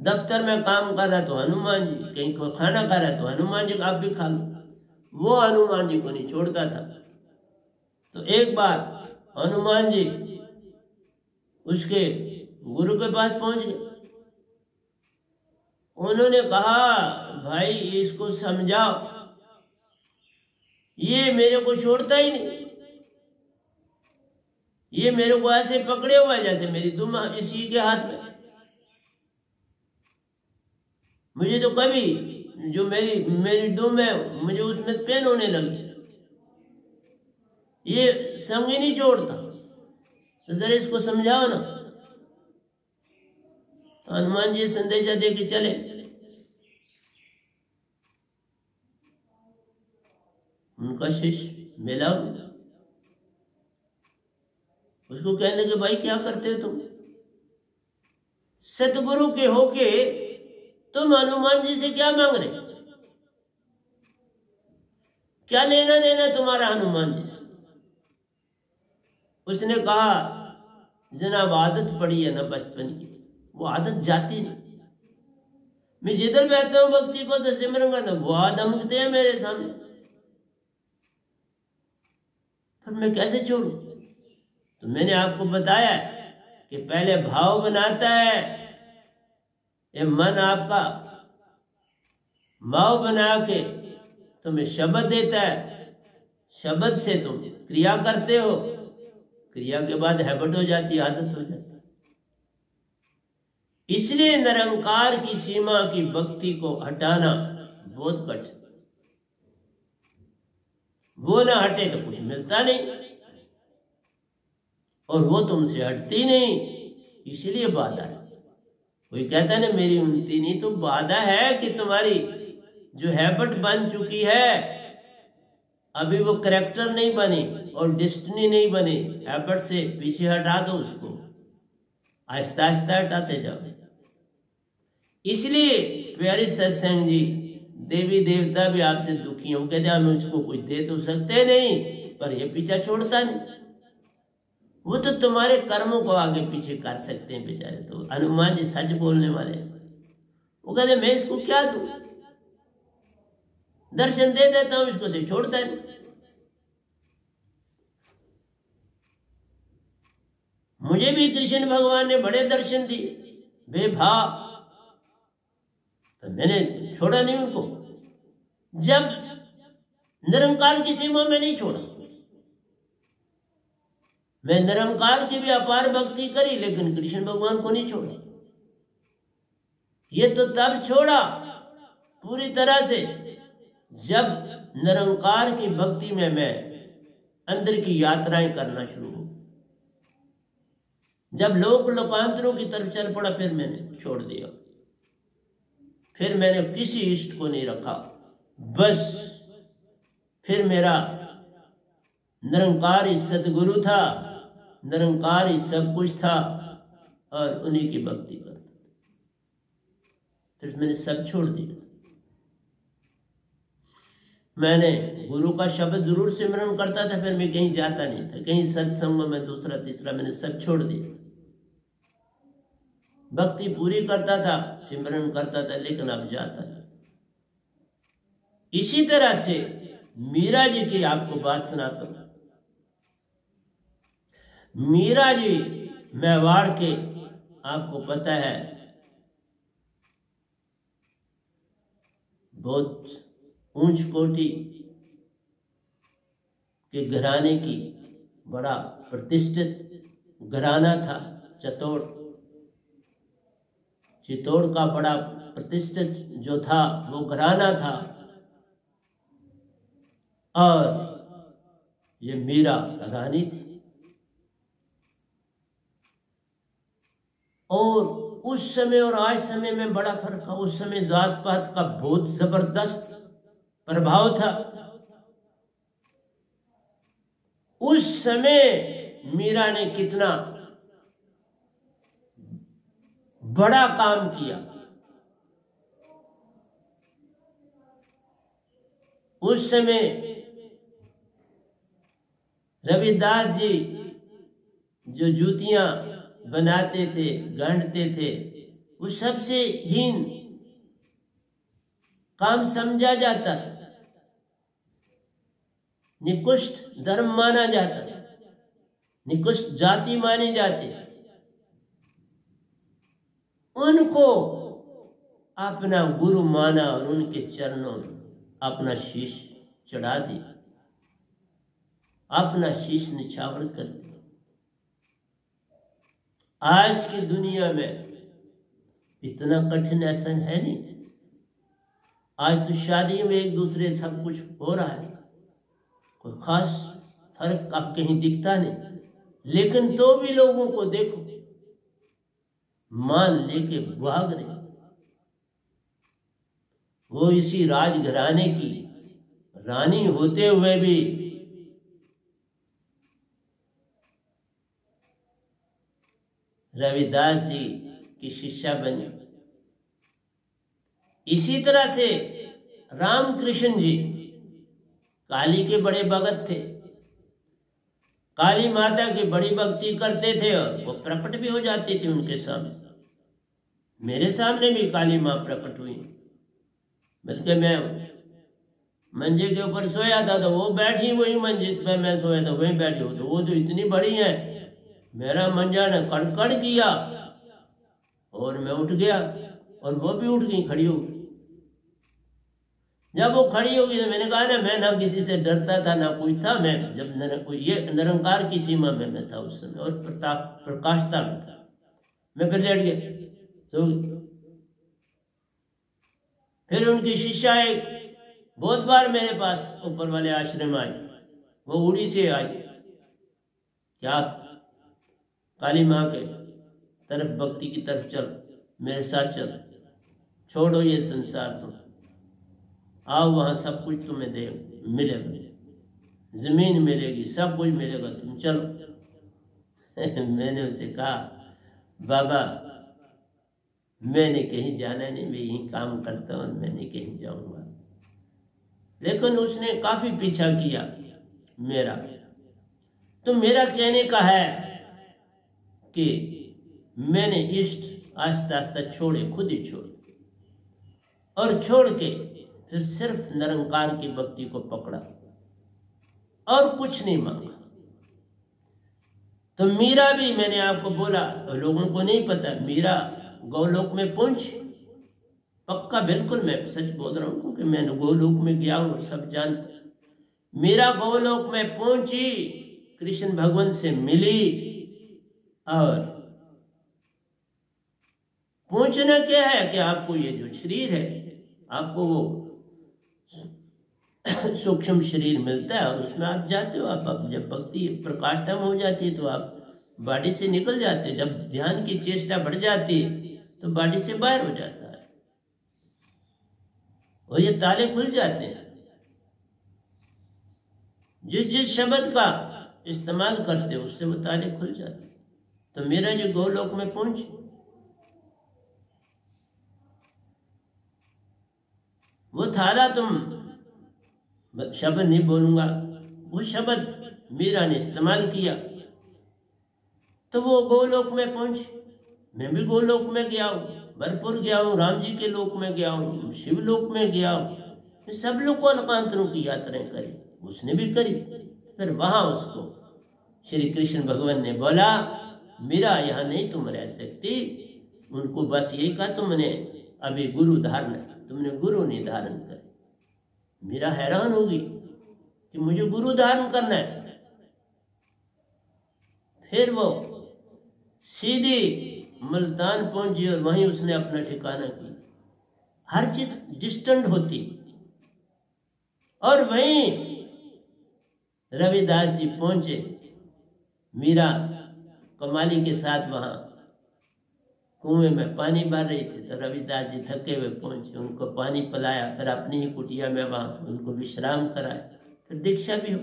दफ्तर में काम कर रहा तो हनुमान जी, कहीं को खाना खा रहा तो हनुमान जी, आप भी खा लो। वो हनुमान जी को नहीं छोड़ता था। तो एक बार हनुमान जी उसके गुरु के पास पहुंच गए। उन्होंने कहा, भाई इसको समझाओ, ये मेरे को छोड़ता ही नहीं, ये मेरे को ऐसे पकड़े हुआ है जैसे मेरी दुम इसी के हाथ में। मुझे तो कभी जो मेरी दुम है मुझे उसमें पेन होने लगी, ये संग ही नहीं छोड़ता, तो जरा इसको समझाओ ना। तो हनुमान जी संदेशा दे के चले। उनका शिष्य मिला, उसको कहने लगे, भाई क्या करते हो तुम? सतगुरु के होके तुम हनुमान जी से क्या मांग रहे? क्या लेना देना तुम्हारा हनुमान जी से? उसने कहा, जनाब आदत पड़ी है ना बचपन की, वो आदत जाती नहीं। मैं जिधर बैठता हूं भक्ति को तो सिमरन करता, वो आदमकते हैं मेरे सामने, पर मैं कैसे छोड़ू? तो मैंने आपको बताया कि पहले भाव बनाता है ये मन, आपका भाव बना के तुम्हें शब्द देता है, शब्द से तुम क्रिया करते हो, क्रिया के बाद हैबिट हो जाती, आदत हो जाती। इसलिए निरंकार की सीमा की भक्ति को हटाना बहुत कठिन। वो ना हटे तो कुछ मिलता नहीं, और वो तुमसे हटती नहीं, इसलिए बाधा है। कोई कहता ना मेरी उन्नति नहीं, तो बाधा है कि तुम्हारी जो हैबिट बन चुकी है, अभी वो करेक्टर नहीं बनी और डेस्टिनी नहीं बनी। हैबिट से पीछे हटा दो उसको, आहिस्ता आहिस्ता हटाते जाओ। इसलिए प्यारे सत्संग जी, देवी देवता भी आपसे दुखी हैं। कहते हम उसको कुछ दे तो सकते नहीं, पर ये पीछा छोड़ता नहीं। वो तो तुम्हारे कर्मों को आगे पीछे कर सकते हैं बेचारे। तो हनुमान जी सच बोलने वाले, वो कहते मैं इसको क्या दूं, दर्शन दे देता हूं इसको, तो छोड़ता नहीं। मुझे भी कृष्ण भगवान ने बड़े दर्शन दिए बेभाव, तो मैंने छोड़ा नहीं उनको। जब निरंकार की सीमा में नहीं छोड़ा, मैं निरंकार की भी अपार भक्ति करी, लेकिन कृष्ण भगवान को नहीं छोड़ा। ये तो तब छोड़ा पूरी तरह से जब निरंकार की भक्ति में मैं अंदर की यात्राएं करना शुरू हो, जब लोक लोकांतरों की तरफ चल पड़ा, फिर मैंने छोड़ दिया। फिर मैंने किसी इष्ट को नहीं रखा, बस फिर मेरा निरंकार ही सतगुरु था, निरंकार ही सब कुछ था, और उन्हीं की भक्ति करता। फिर मैंने सब छोड़ दिया। मैंने गुरु का शब्द जरूर सिमरन करता था, फिर मैं कहीं जाता नहीं था, कहीं सत्संग में दूसरा तीसरा, मैंने सब छोड़ दिया। भक्ति पूरी करता था, सिमरन करता था, लेकिन अब जाता नहीं। इसी तरह से मीरा जी की आपको बात सुनाता हूं। मीरा जी मेवाड़ के, आपको पता है, बहुत ऊंच कोटि के घराने की बड़ा प्रतिष्ठित घराना था। चित्तौड़ का बड़ा प्रतिष्ठित जो था वो घराना था। और ये मीरा रानी थी। और उस समय और आज समय में बड़ा फर्क था। उस समय जात पात का बहुत जबरदस्त प्रभाव था। उस समय मीरा ने कितना बड़ा काम किया। उस समय रविदास जी जो जूतियां बनाते थे, गांठते थे, वो सबसे हीन काम समझा जाता था, निकृष्ट धर्म माना जाता था, निकृष्ट जाति मानी जाती। उनको अपना गुरु माना और उनके चरणों में अपना शीश चढ़ा दिया, अपना शीश निछावर कर दिया। आज की दुनिया में इतना कठिन ऐसा है नहीं। आज तो शादी में एक दूसरे सब कुछ हो रहा है, कोई खास फर्क अब कहीं दिखता नहीं। लेकिन तो भी लोगों को देखो, मान लेके भाग रहे। वो इसी राजघराने की रानी होते हुए भी रविदास जी की शिष्या बनी। इसी तरह से रामकृष्ण जी काली के बड़े भगत थे, काली माता की बड़ी भक्ति करते थे और वो प्रकट भी हो जाती थी उनके सामने। मेरे सामने भी काली माँ प्रकट हुई, बल्कि मैं मंजे के ऊपर सोया था तो वो बैठी वही मंजे जिस पर मैं सोया था वहीं बैठी हो, तो वो तो इतनी बड़ी है, मेरा मंजा ने कड़कड़ किया और मैं उठ गया और वो भी उठ गई, खड़ी हो गई। जब वो खड़ी होगी तो मैंने कहा ना, मैं ना किसी से डरता था ना कोई था। मैं जब ये निरंकार की सीमा में मैं था उस समय और प्रकाशता में था। मैं फिर लेट गया, सो गई। फिर उनकी शिष्या एक बहुत बार मेरे पास ऊपर वाले आश्रम आई, वो उड़ी से आई कि आप काली माँ के तरफ भक्ति की तरफ चल, मेरे साथ चल, छोड़ो ये संसार, तुम आओ, वहां सब कुछ तुम्हें दे मिलेगा, जमीन मिलेगी, सब कुछ मिलेगा, तुम चलो। मैंने उसे कहा, बाबा मैंने कहीं जाना नहीं, मैं यही काम करता हूँ, मैं नहीं कहीं जाऊंगा। लेकिन उसने काफी पीछा किया मेरा। तो मेरा कहने का है कि मैंने इष्ट आस्ता आस्ता छोड़े, खुद ही छोड़े, और छोड़ के फिर सिर्फ निरंकार की भक्ति को पकड़ा और कुछ नहीं मांगा। तो मीरा भी, मैंने आपको बोला, लोगों को नहीं पता, मीरा गोलोक में पहुंची, पक्का बिल्कुल मैं सच बोल रहा हूं क्योंकि मैं गोलोक में गया हूं, सब जानते। मीरा गोलोक में पहुंची, कृष्ण भगवान से मिली, और पूछना क्या है कि आपको ये जो शरीर है, आपको वो सूक्ष्म शरीर मिलता है और उसमें आप जाते हो। आप जब भक्ति प्रकाशता हो जाती है तो आप बॉडी से निकल जाते हैं। जब ध्यान की चेष्टा बढ़ जाती है तो बॉडी से बाहर हो जाता है और ये ताले खुल जाते हैं। जिस जिस शब्द का इस्तेमाल करते हो उससे वो ताले खुल जाते हैं। तो मेरा जो गोलोक में पहुंचे, वो थाला, तुम शब्द नहीं बोलूंगा, वो शब्द मीरा ने इस्तेमाल किया तो वो गोलोक में पहुंची। मैं भी गोलोक में गया हूं, भरपूर गया हूं, राम जी के लोक में गया हूं, शिवलोक में गया हूं, सब लोग को अलकांतरों की यात्राएं करी, उसने भी करी। फिर वहां उसको श्री कृष्ण भगवान ने बोला, मीरा यहाँ नहीं तुम रह सकती। उनको बस यही कहा, तुमने अभी गुरु धारण, तुमने गुरु नहीं धारण कर। मीरा हैरान होगी कि मुझे गुरु धारण करना है। फिर वो सीधी मुल्तान पहुंची और वहीं उसने अपना ठिकाना किया। हर चीज डिस्टेंट होती। और वहीं रविदास जी पहुंचे, मीरा कमाली के साथ वहां कुएं में पानी भर रही थी, तो रविदास जी थके हुए पहुंचे, उनको पानी पिलाया, फिर अपनी ही कुटिया में वहां उनको विश्राम कराया, फिर दीक्षा भी हो।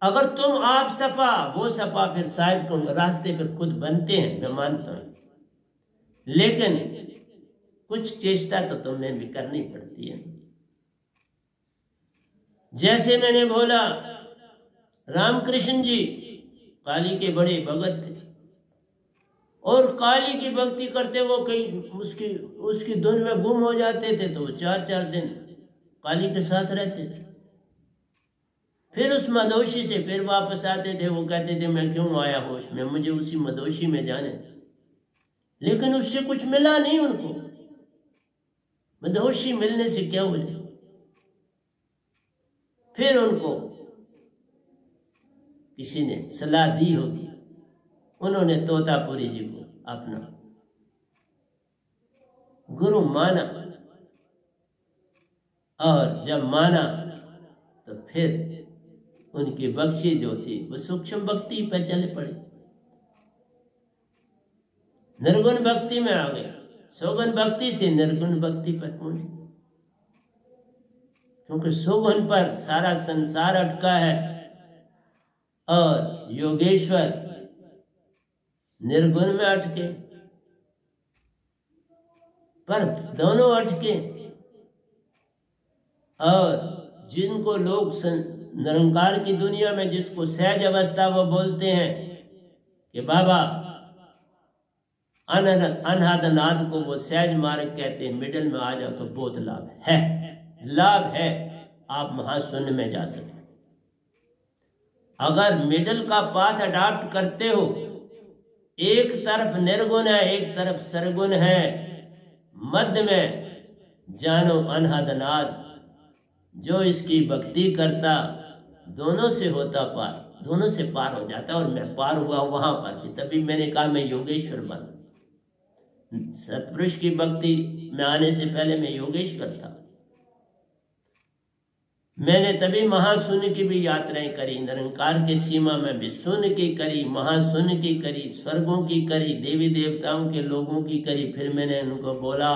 अगर तुम आप सफा वो सफा, फिर साहिब को रास्ते पर खुद बनते हैं, मैं मानता हूं, लेकिन कुछ चेष्टा तो तुम्हें भी करनी पड़ती है। जैसे मैंने बोला, रामकृष्ण जी काली के बड़े भगत थे और काली की भक्ति करते वो कहीं उसकी धुन में गुम हो जाते थे, तो वो 4-4 दिन काली के साथ रहते थे। फिर उस मदोशी से फिर वापस आते थे। वो कहते थे मैं क्यों आया होश में, मुझे उसी मदोशी में जाने थे। लेकिन उससे कुछ मिला नहीं उनको। मदहोशी मिलने से क्या हो जाए। फिर उनको किसी ने सलाह दी होगी, उन्होंने तोतापुरी जी को अपना गुरु माना, और जब माना तो फिर उनकी बख्शी जो थी वो सूक्ष्म भक्ति पर चले पड़े, निर्गुण भक्ति में आ गए, सौगुण भक्ति से निर्गुण भक्ति पर पहुंचे। क्योंकि सौगुण पर सारा संसार अटका है और योगेश्वर निर्गुण में अटके, पर दोनों अटके। और जिनको लोग निरंकार की दुनिया में जिसको सहज अवस्था वो बोलते हैं कि बाबा अनाद को वो सहज मार्ग कहते हैं, मिडिल में आ जाओ तो बहुत लाभ है, आप महाशून्य में जा सकते। अगर मिडिल का पाथ अडॉप्ट करते हो, एक तरफ निर्गुण है एक तरफ सरगुण है, मध्य में जानो अनहदनाद, जो इसकी भक्ति करता दोनों से होता पार, दोनों से पार हो जाता। और मैं पार हुआ वहां पर भी, तभी मैंने कहा मैं योगेश्वर बना। सतपुरुष की भक्ति में आने से पहले मैं योगेश्वर था। मैंने तभी महाशून्य की भी यात्राएं करी, निरंकार के सीमा में भी शून्य की करी, महाशून्य की करी, स्वर्गों की करी, देवी देवताओं के लोगों की करी। फिर मैंने उनको बोला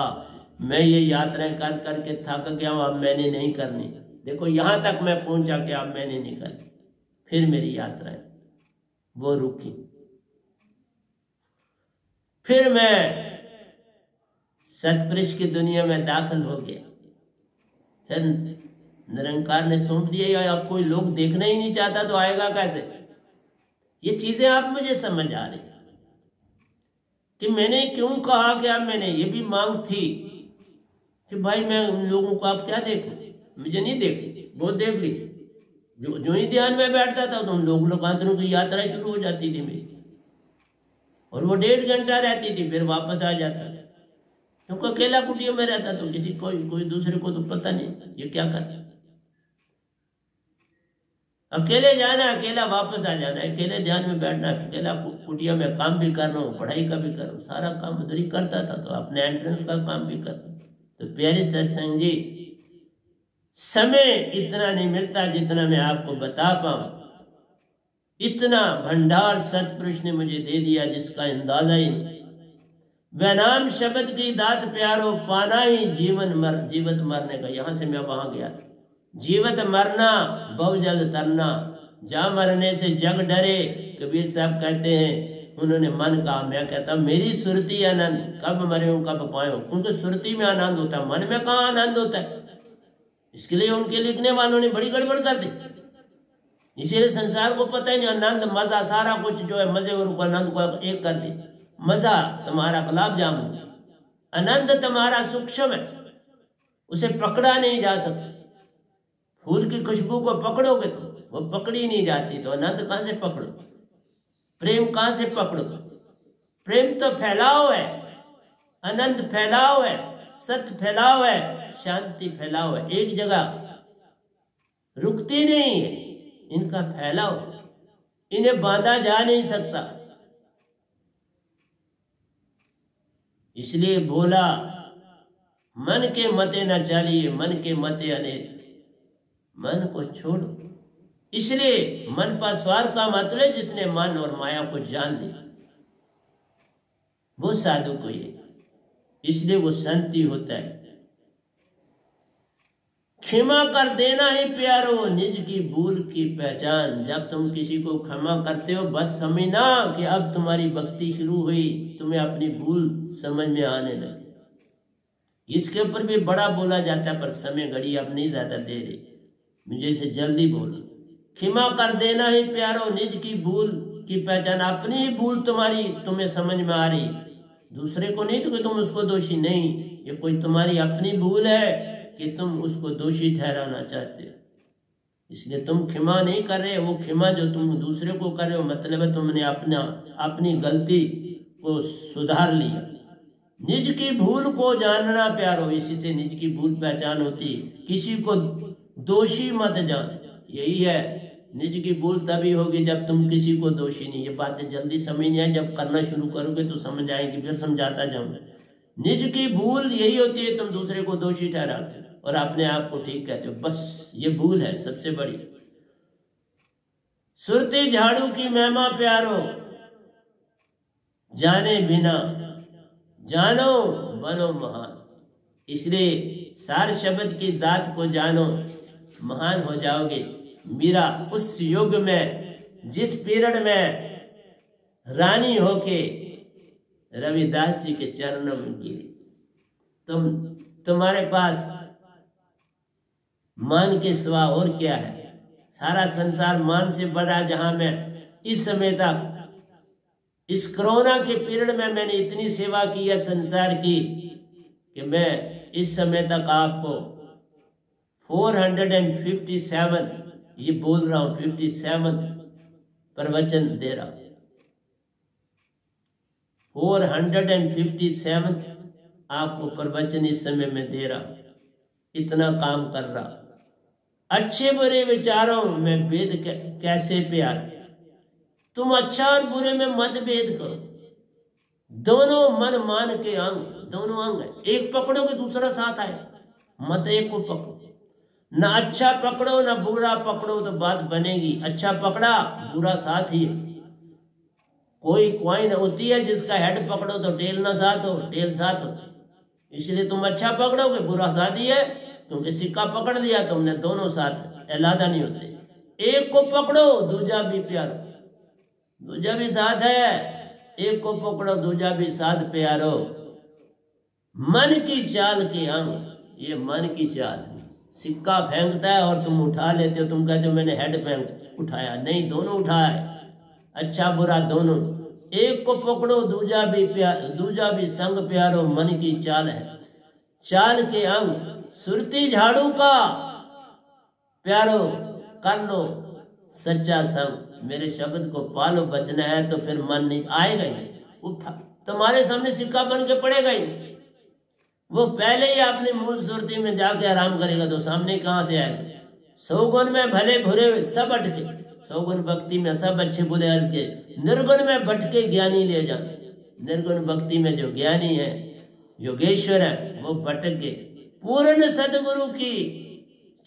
मैं ये यात्राएं कर करके थक गया हूं, अब मैंने नहीं करनी। देखो यहां तक मैं पहुंचा कि अब मैंने नहीं करनी। फिर मेरी यात्राएं वो रुकी। फिर मैं सतपुरुष की दुनिया में दाखिल हो गया। फिर निरंकार ने सौंप दिया, अब कोई लोग देखना ही नहीं चाहता तो आएगा कैसे। ये चीजें आप मुझे समझ आ रही कि मैंने क्यों कहा कि अब मैंने ये भी मांग थी कि भाई मैं उन लोगों को आप क्या देखूं, मुझे नहीं देखी, बहुत देख ली। जो ही ध्यान में बैठता था तो उन लोकांतरों की यात्रा शुरू हो जाती थी मेरी, और वो 1.5 घंटा रहती थी, फिर वापस आ जाता। क्योंकि अकेला कुटिया में रहता तो किसी कोई दूसरे को तो पता नहीं ये क्या करता। अकेले जाना, अकेला वापस आ जाना, अकेले ध्यान में बैठना, अकेला कुटिया में काम भी कर रहा हूँ, पढ़ाई का भी कर रहा हूँ, सारा काम उधर ही करता था। तो अपने एंट्रेंस का काम भी करता। तो प्यारे सत्संग जी, समय इतना नहीं मिलता जितना मैं आपको बता पाऊं। इतना भंडार सतपुरुष ने मुझे दे दिया जिसका अंदाजा ही नहीं। वह नाम शब्द की दात प्यारो, पाना ही जीवत मरने का। यहां से मैं वहां गया था। जीवत मरना बहुजल तरना, जा मरने से जग डरे। कबीर साहब कहते हैं, उन्होंने मन कहा, मैं कहता मेरी सुरती आनंद, कब मरे हूं कब पाए। उनको सुरती में आनंद होता है, मन में कहाँ आनंद होता है। इसके लिए उनके लिखने वालों ने बड़ी गड़बड़ कर दी। इसीलिए संसार को पता ही नहीं, आनंद मजा सारा कुछ जो है मजे और आनंद को एक कर दी। मजा तुम्हारा गुलाब जामुन, आनंद तुम्हारा सूक्ष्म है, उसे पकड़ा नहीं जा सकता। फूल की खुशबू को पकड़ोगे तो वो पकड़ी नहीं जाती, तो आनंद कहां से पकड़ो, प्रेम कहां से पकड़ो। प्रेम तो फैलाव है, आनंद फैलाव है, सत्य फैलाव है, शांति फैलाव है, एक जगह रुकती नहीं है। इनका फैलाव, इन्हें बांधा जा नहीं सकता। इसलिए बोला मन के मते न चालिए, मन के मते अनेक, मन को छोड़ो। इसलिए मन पासवार का मतलब जिसने मन और माया को जान लिया वो साधु को ये, इसलिए वो शांति होता है। क्षमा कर देना ही प्यारो निज की भूल की पहचान। जब तुम किसी को क्षमा करते हो बस समझना कि अब तुम्हारी भक्ति शुरू हुई, तुम्हें अपनी भूल समझ में आने लगी। इसके ऊपर भी बड़ा बोला जाता है पर समय घड़ी अब नहीं ज्यादा दे रही, मुझे इसे जल्दी बोलो। क्षमा कर देना ही प्यारो निज की भूल की पहचान। अपनी ही भूल तुम्हें समझ में आ रही, दूसरे को नहीं तो कि तुम उसको दोषी नहीं, ये कोई तुम्हारी अपनी भूल है कि तुम उसको दोषी ठहराना चाहते हो, इसलिए तुम क्षमा नहीं कर रहे। वो क्षमा जो तुम दूसरे को कर रहे हो मतलब है तुमने अपनी गलती को सुधार लिया। निज की भूल को जानना प्यारो, इसी से निज की भूल पहचान होती। किसी को दोषी मत जान, यही है निज की भूल तभी होगी जब तुम किसी को दोषी नहीं। ये बातें जल्दी समझ नहीं आए, जब करना शुरू करोगे तो समझ आएगी, फिर समझाता जाऊंगा। निज की भूल यही होती है तुम दूसरे को दोषी ठहराते हो और अपने आप को ठीक कहते हो, बस ये भूल है सबसे बड़ी। सुरती झाड़ू की महिमा प्यारो जाने बिना जानो बनो महान। इसलिए सार शब्द की दात को जानो, महान हो जाओगे। मीरा उस युग में जिस पीरियड में रानी होके रविदास जी के चरणों में गिरी। तुम्हारे पास मान के सिवा और क्या है? सारा संसार मान से बड़ा। जहां मैं इस समय तक इस कोरोना के पीरियड में मैंने इतनी सेवा की है संसार की कि मैं इस समय तक आपको 457 ये बोल रहा हूं, 57 प्रवचन दे रहा हूं। 457 आपको प्रवचन इस समय में दे रहा हूं, इतना काम कर रहा। अच्छे बुरे विचारों में भेद कैसे प्यार, तुम अच्छा और बुरे में मत भेद करो। दोनों मन मान के अंग, दोनों अंग है, एक पकड़ोगे दूसरा साथ आए, मत एक को पकड़ो। ना अच्छा पकड़ो ना बुरा पकड़ो तो बात बनेगी। अच्छा पकड़ा बुरा साथ ही है। कोई कॉइन होती है जिसका हेड पकड़ो तो टेल ना साथ हो, टेल साथ हो। इसलिए तुम अच्छा पकड़ोगे बुरा साथ ही है, क्योंकि सिक्का पकड़ लिया तुमने, दोनों साथ अलग नहीं होते। एक को पकड़ो दूजा भी प्यारो, दूजा भी साथ है। एक को पकड़ो दूजा भी साथ प्यारो। मन की चाल के अंग, ये मन की चाल। सिक्का फेंकता है और तुम उठा लेते हो, तुम कहते हो मैंने हेड फेंक उठाया, नहीं दोनों उठाए, अच्छा बुरा दोनों। एक को पकड़ो दूजा भी संग प्यारो। मन की चाल है, चाल के अंग सुरती झाड़ू का प्यारो कर लो सच्चा संग। मेरे शब्द को पालो, बचना है तो फिर मन नहीं आएगा ही, वो तुम्हारे सामने सिक्का बन के पड़ेगा ही। वो पहले ही अपनी मूल सुरती में जाके आराम करेगा तो सामने कहां से आएगा। 100 गुण में भले भुरे सब अटके, 100 गुण भक्ति में सब अच्छे बुरे अटके, निर्गुण में भटके ज्ञानी ले जा। निर्गुण भक्ति में जो ज्ञानी है, योगेश्वर है, वो भटक गए। पूर्ण सदगुरु की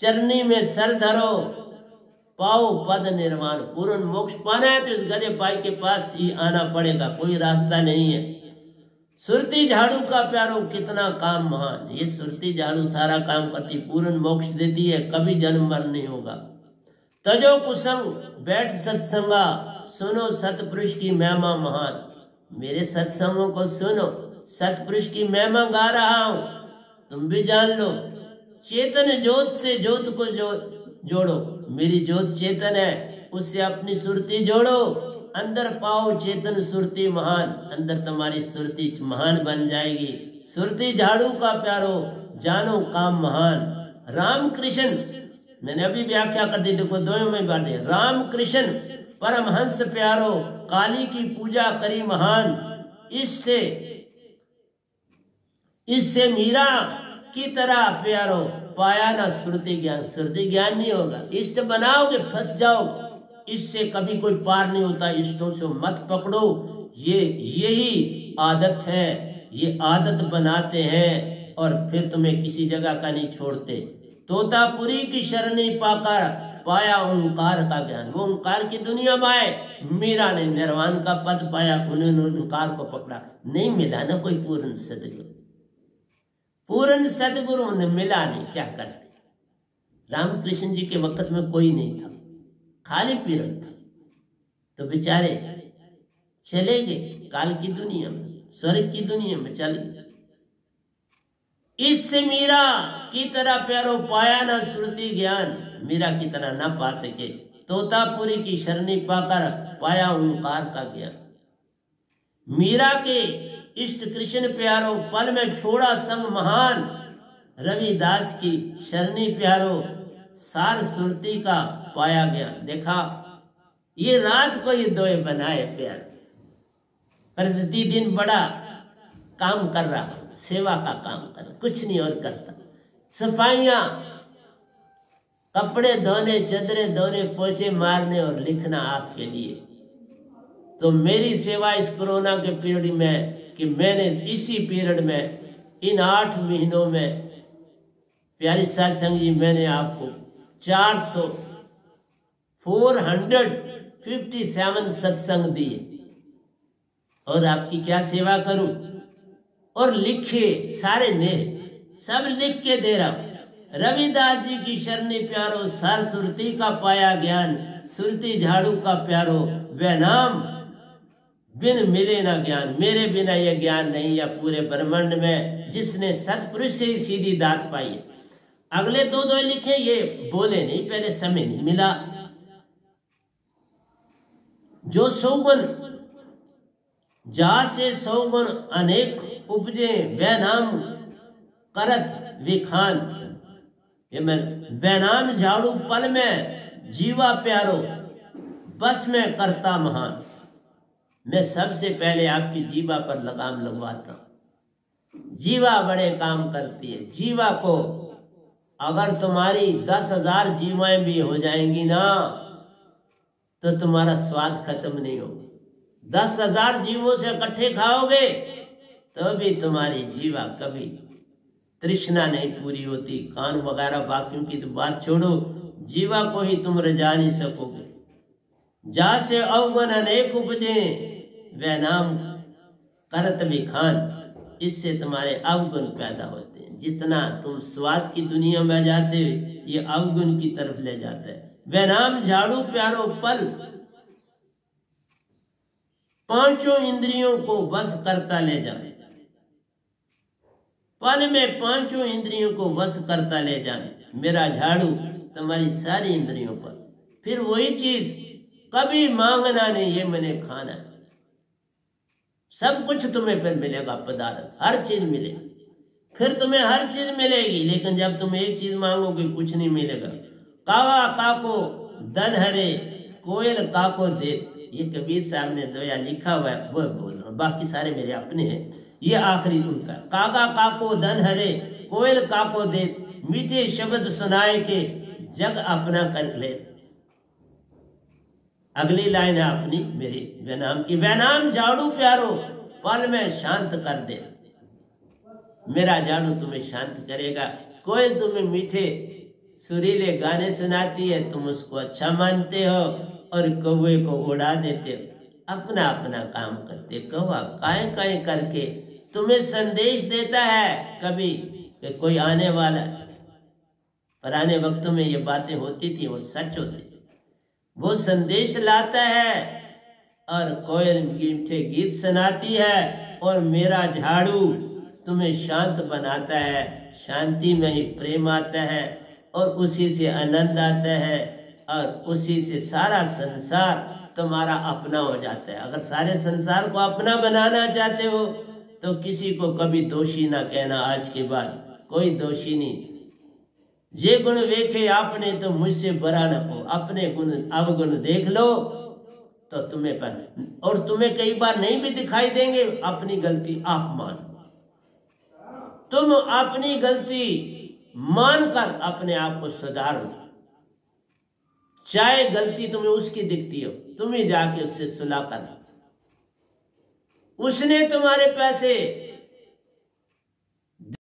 चरनी में सर धरो, पाओ पद निर्वाण। पूर्ण मोक्ष पाना है तो इस गधे पाई के पास ही आना पड़ेगा, कोई रास्ता नहीं है। सुरती झाड़ू का प्यारो कितना काम महान। ये सुरती झाड़ू सारा काम करती, पूर्ण मोक्ष देती है, कभी जन्म मरण नहीं होगा। तजो कुसंग बैठ सत्संगा, सुनो सतपुरुष की महिमा महान। मेरे सत्संगों को सुनो, सतपुरुष की महिमा गा रहा हूं, तुम भी जान लो। चेतन ज्योत से ज्योत को जोड़ो, मेरी ज्योत चेतन है, उससे अपनी सुरती जोड़ो। अंदर पाओ चेतन सुरती महान, अंदर तुम्हारी सुरती महान बन जाएगी। सुरती झाड़ू का प्यारो जानो काम महान। राम कृष्ण, मैंने अभी व्याख्या कर दी, देखो दोनों में बातें। राम कृष्ण परमहंस प्यारो, काली की पूजा करी महान। इससे मीरा की तरह प्यारो पाया ना सुरती ज्ञान। सुरती ज्ञान नहीं होगा, इष्ट बनाओगे फंस जाओ, इससे कभी कोई पार नहीं होता। इष्टों से मत पकड़ो, यही आदत है, ये आदत बनाते हैं और फिर तुम्हें किसी जगह का नहीं छोड़ते। तोतापुरी की शरणी पाकर पाया ओंकार का ज्ञान, वो ओंकार की दुनिया में आए। मीरा ने निर्वाण का पद पाया, उन्होंने ओंकार को पकड़ा। नहीं मिला ना कोई पूर्ण सदगुरु, पूर्ण सदगुरु उन्हें मिला नहीं, क्या करते। रामकृष्ण जी के वक्त में कोई नहीं था, खाली पीरन था, तो बेचारे चले गए काल की दुनिया में, स्वर्ग की दुनिया में चले गए। इससे मीरा की तरह प्यारो पाया ना श्रुति ज्ञान, मीरा की तरह ना पा सके। तोतापुरी की शरणी पाकर पाया ओंकार का ज्ञान। मीरा के इष्ट कृष्ण प्यारो पल में छोड़ा संग महान, रविदास की शरणी प्यारो सार सुरती का पाया ज्ञान। देखा ये रात को ये दोए बनाए प्यार, प्रतिदिन बड़ा काम कर रहा, सेवा का काम कर, कुछ नहीं और करता। सफाइयां, कपड़े धोने, चादरें धोने, पोछे मारने और लिखना आपके लिए। तो मेरी सेवा इस कोरोना के पीरियड में कि मैंने इसी पीरियड में इन 8 महीनों में प्यारी सत्संग जी मैंने आपको 457 सत्संग दिए और आपकी क्या सेवा करूं। और लिखे सारे ने सब लिख के दे रहा हूं। रविदास जी की शरणी प्यारो सार सुरती का पाया ज्ञान, सुरती झाड़ू का प्यारो वह नाम बिन मिले ना ज्ञान। मेरे बिना यह ज्ञान नहीं है पूरे ब्रह्मांड में, जिसने सतपुरुष से ही सीधी दात पाई है। अगले दो लिखे, ये बोले नहीं, पहले समय नहीं मिला। जो सौगुण जा से सौगुण अनेक उपजे, वह नाम करत विखान। ये मैं वह नाम झाड़ू पल में जीवा प्यारो, बस में करता महान। मैं सबसे पहले आपकी जीवा पर लगाम लगवाता हूं। जीवा बड़े काम करती है। जीवा को अगर तुम्हारी 10,000 जीवाएं भी हो जाएंगी ना, तो तुम्हारा स्वाद खत्म नहीं होगा। 10,000 जीवों से इकट्ठे खाओगे तो भी तुम्हारी जीवा कभी तृष्णा नहीं पूरी होती। कान वगैरह बाकियों की तो बात छोड़ो, जीवा को ही तुम रजा नहीं सकोगे। जा से अवगुण अनेक उपजे, वह नाम करत विखान। इससे तुम्हारे अवगुण पैदा होते हैं। जितना तुम स्वाद की दुनिया में जाते हो, ये अवगुण की तरफ ले जाता है। वह नाम झाड़ू प्यारो पल, पांचों इंद्रियों को वश करता ले जाए। पल में पांचों इंद्रियों को वश करता ले जाए। मेरा झाड़ू तुम्हारी सारी इंद्रियों पर। फिर वही चीज कभी मांगना नहीं, ये मैंने खाना है। सब कुछ तुम्हें फिर मिलेगा, पदार्थ हर चीज मिलेगी। फिर तुम्हें हर चीज मिलेगी, लेकिन जब तुम एक चीज मांगोगे कुछ नहीं मिलेगा। कावा काको दन हरे, कोयल काको दे। ये कबीर साहब ने दोया लिखा हुआ है, वो बोल रहा हूं, बाकी सारे मेरे अपने हैं। ये आखिरी उनका, काका काको धन हरे, कोयल काको दे, मीठे शब्द सुनाए के जग अपना कर ले। अगली लाइन है अपनी मेरी वैनाम की, वैनाम झाड़ू प्यारो पल में शांत कर दे। मेरा झाड़ू तुम्हें शांत करेगा। कोयल तुम्हें मीठे सुरीले गाने सुनाती है, तुम उसको अच्छा मानते हो और कौवे को उड़ा देते हो। अपना अपना काम करते। कौवा काय काय करके तुम्हें संदेश देता है कभी कि कोई आने वाला है। पुराने वक्तों में ये बातें होती थी, वो सच होती थी। वो संदेश लाता है और कोयल मीठे गीत सुनाती है, और मेरा झाड़ू तुम्हें शांत बनाता है। शांति में ही प्रेम आता है और उसी से आनंद आता है, और उसी से सारा संसार तुम्हारा अपना हो जाता है। अगर सारे संसार को अपना बनाना चाहते हो तो किसी को कभी दोषी ना कहना। आज के बाद कोई दोषी नहीं। जे गुण वेखे आपने तो मुझसे बरा न हो। अपने गुण अवगुण देख लो तो तुम्हें पर, और तुम्हें कई बार नहीं भी दिखाई देंगे। अपनी गलती आप मान, तुम अपनी गलती मानकर अपने आप को सुधारो। चाहे गलती तुम्हें उसकी दिखती हो, तुम ही जाके उससे सुलह कर। उसने तुम्हारे पैसे